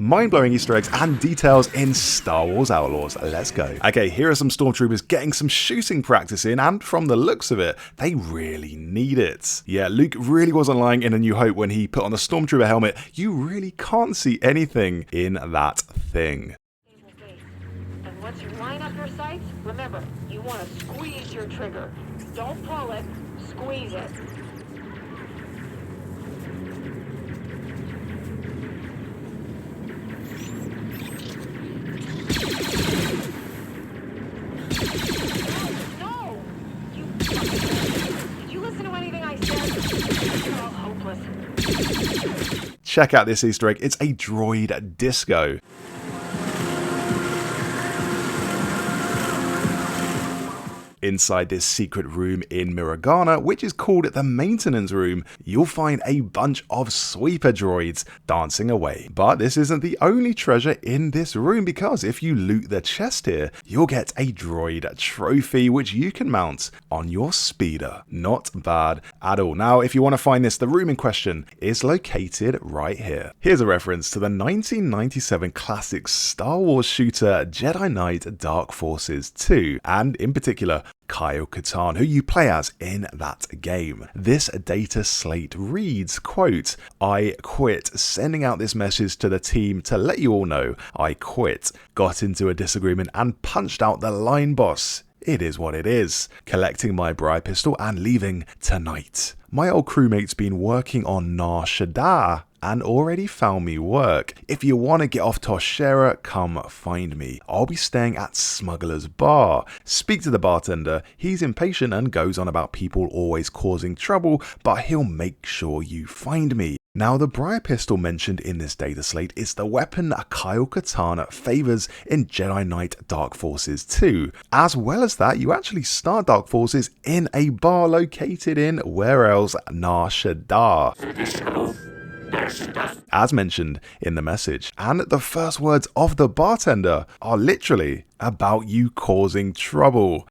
Mind-blowing Easter eggs and details in Star Wars Outlaws. Let's go. Okay, here are some stormtroopers getting some shooting practice in, and from the looks of it, they really need it. Yeah, Luke really wasn't lying in A New Hope when he put on the stormtrooper helmet. You really can't see anything in that thing. And once you line up your sights, remember, you want to squeeze your trigger. Don't pull it, squeeze it. No! Did you listen to anything I said? You're all hopeless. Check out this Easter egg. It's a droid disco. Inside this secret room in Miragana, which is called the maintenance room, you'll find a bunch of sweeper droids dancing away. But this isn't the only treasure in this room, because if you loot the chest here, you'll get a droid trophy which you can mount on your speeder. Not bad at all. Now, if you want to find this, the room in question is located right here. Here's a reference to the 1997 classic Star Wars shooter Jedi Knight Dark Forces 2, and in particular, Kyle Katarn, who you play as in that game. This data slate reads, quote, "I quit sending out this message to the team to let you all know I quit. Got into a disagreement and punched out the line boss. It is what it is. Collecting my briar pistol and leaving tonight. My old crewmate's been working on Nar Shaddaa and already found me work. If you want to get off Toshera, come find me. I'll be staying at Smuggler's Bar. Speak to the bartender. He's impatient and goes on about people always causing trouble, but he'll make sure you find me." Now, the briar pistol mentioned in this data slate is the weapon Kyle Katarn favors in Jedi Knight Dark Forces 2. As well as that, you actually start Dark Forces in a bar located in, where else, Nar Shaddaa, as mentioned in the message. And the first words of the bartender are literally about you causing trouble.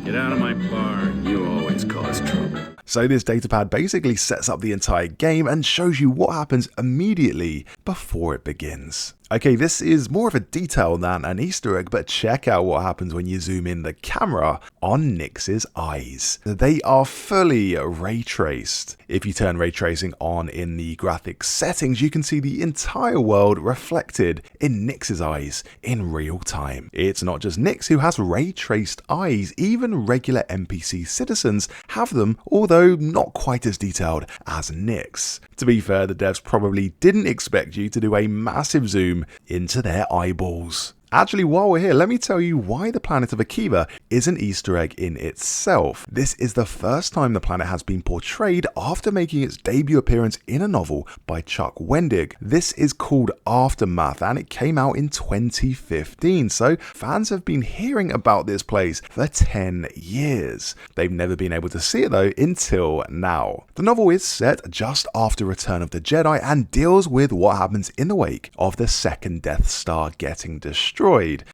Get out of my bar, you always cause trouble. So this datapad basically sets up the entire game and shows you what happens immediately before it begins. Okay, this is more of a detail than an Easter egg, but check out what happens when you zoom in the camera on Nix's eyes. They are fully ray traced. If you turn ray tracing on in the graphics settings, you can see the entire world reflected in Nix's eyes in real time. It's not just Nix who has ray traced eyes, even regular NPC citizens have them, although not quite as detailed as Nix. To be fair, the devs probably didn't expect you to do a massive zoom into their eyeballs. Actually, while we're here, let me tell you why the planet of Akiva is an Easter egg in itself. This is the first time the planet has been portrayed after making its debut appearance in a novel by Chuck Wendig. This is called Aftermath, and it came out in 2015, so fans have been hearing about this place for 10 years. They've never been able to see it though until now. The novel is set just after Return of the Jedi and deals with what happens in the wake of the second Death Star getting destroyed.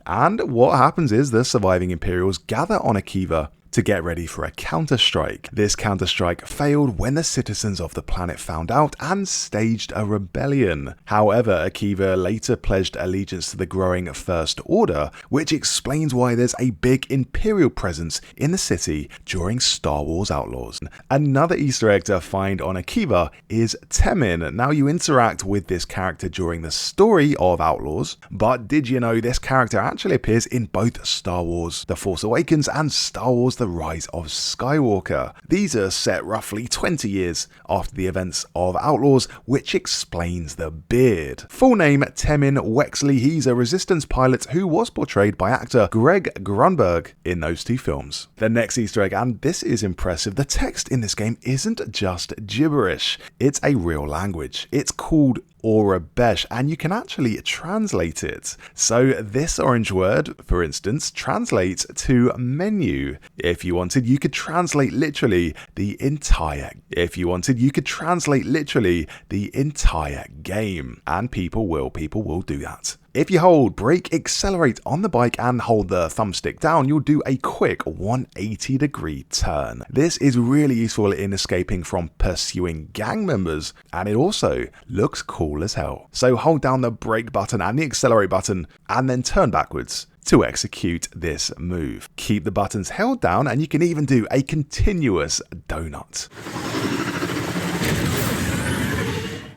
And what happens is the surviving Imperials gather on Akiva to get ready for a counterstrike. This counterstrike failed when the citizens of the planet found out and staged a rebellion. However, Akiva later pledged allegiance to the growing First Order, which explains why there's a big Imperial presence in the city during Star Wars Outlaws. Another Easter egg to find on Akiva is Temmin. Now, you interact with this character during the story of Outlaws, but did you know this character actually appears in both Star Wars The Force Awakens and Star Wars The Rise of Skywalker? These are set roughly 20 years after the events of Outlaws, which explains the beard. Full name Temmin Wexley. He's a Resistance pilot who was portrayed by actor Greg Grunberg in those two films. The next Easter egg, and this is impressive, the text in this game isn't just gibberish, it's a real language. It's called Orabesh, and you can actually translate it. So this orange word, for instance, translates to menu. If you wanted, you could translate literally the entire game. And people will do that. If you hold brake, accelerate on the bike and hold the thumbstick down, you'll do a quick 180-degree turn. This is really useful in escaping from pursuing gang members, and it also looks cool as hell. So hold down the brake button and the accelerate button and then turn backwards to execute this move. Keep the buttons held down and you can even do a continuous donut.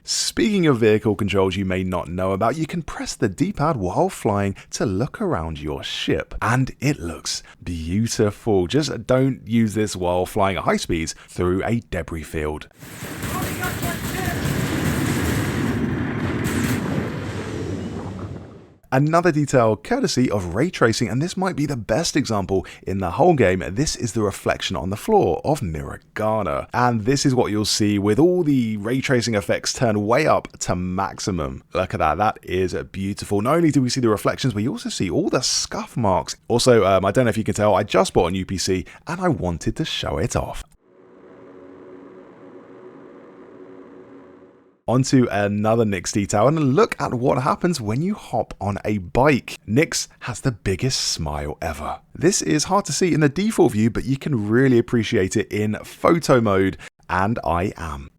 Speaking of vehicle controls you may not know about, you can press the D-pad while flying to look around your ship, and it looks beautiful. Just don't use this while flying at high speeds through a debris field. Another detail courtesy of ray tracing, and this might be the best example in the whole game. This is the reflection on the floor of Miragana, and this is what you'll see with all the ray tracing effects turned way up to maximum. Look at that, that is beautiful. Not only do we see the reflections, we also see all the scuff marks. Also, I don't know if you can tell, I just bought a new PC and I wanted to show it off. Onto another Nyx detail and look at what happens when you hop on a bike. Nyx has the biggest smile ever. This is hard to see in the default view, but you can really appreciate it in photo mode, and I am.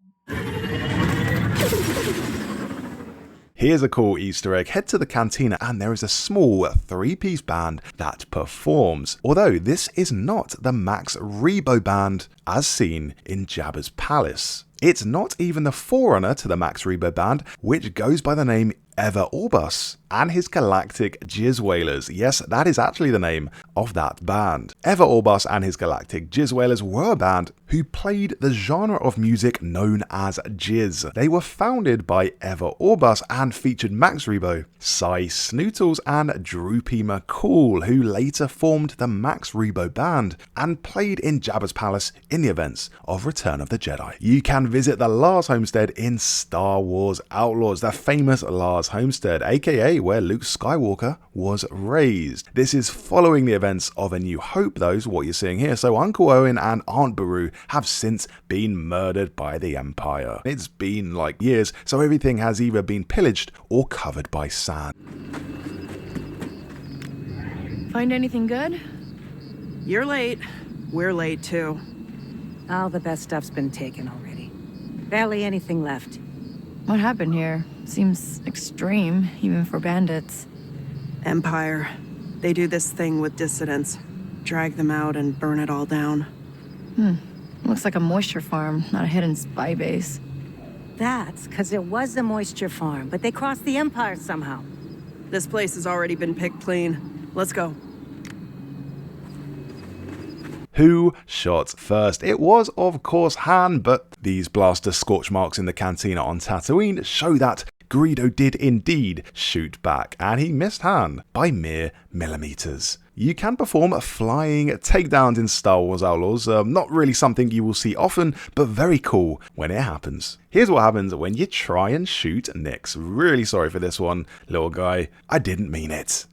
Here's a cool Easter egg. Head to the cantina and there is a small 3-piece band that performs. Although this is not the Max Rebo band as seen in Jabba's palace. It's not even the forerunner to the Max Rebo band, which goes by the name Ever Orbus and his Galactic Jizz Whalers. Yes, that is actually the name of that band. Ever Orbus and his Galactic Jizz Whalers were a band who played the genre of music known as jizz. They were founded by Ever Orbus and featured Max Rebo, Cy Snootles and Droopy McCool, who later formed the Max Rebo band and played in Jabba's palace in the events of Return of the Jedi. You can visit the Lars homestead in Star Wars Outlaws, the famous Lars homestead, aka where Luke Skywalker was raised. This is following the events of A New Hope though, is what you're seeing here. So Uncle Owen and Aunt Beru have since been murdered by the Empire. It's been like years, so everything has either been pillaged or covered by sand. Find anything good? You're late. We're late too. All the best stuff's been taken already. Barely anything left. What happened here? Seems extreme, even for bandits. Empire. They do this thing with dissidents. Drag them out and burn it all down. Looks like a moisture farm, not a hidden spy base. That's because it was a moisture farm, but they crossed the Empire somehow. This place has already been picked clean. Let's go. Who shot first? It was, of course, Han, but these blaster scorch marks in the cantina on Tatooine show that Greedo did indeed shoot back, and he missed Han by mere millimeters. You can perform flying takedowns in Star Wars Outlaws, not really something you will see often, but very cool when it happens. Here's what happens when you try and shoot Nyx. Really sorry for this one, little guy, I didn't mean it.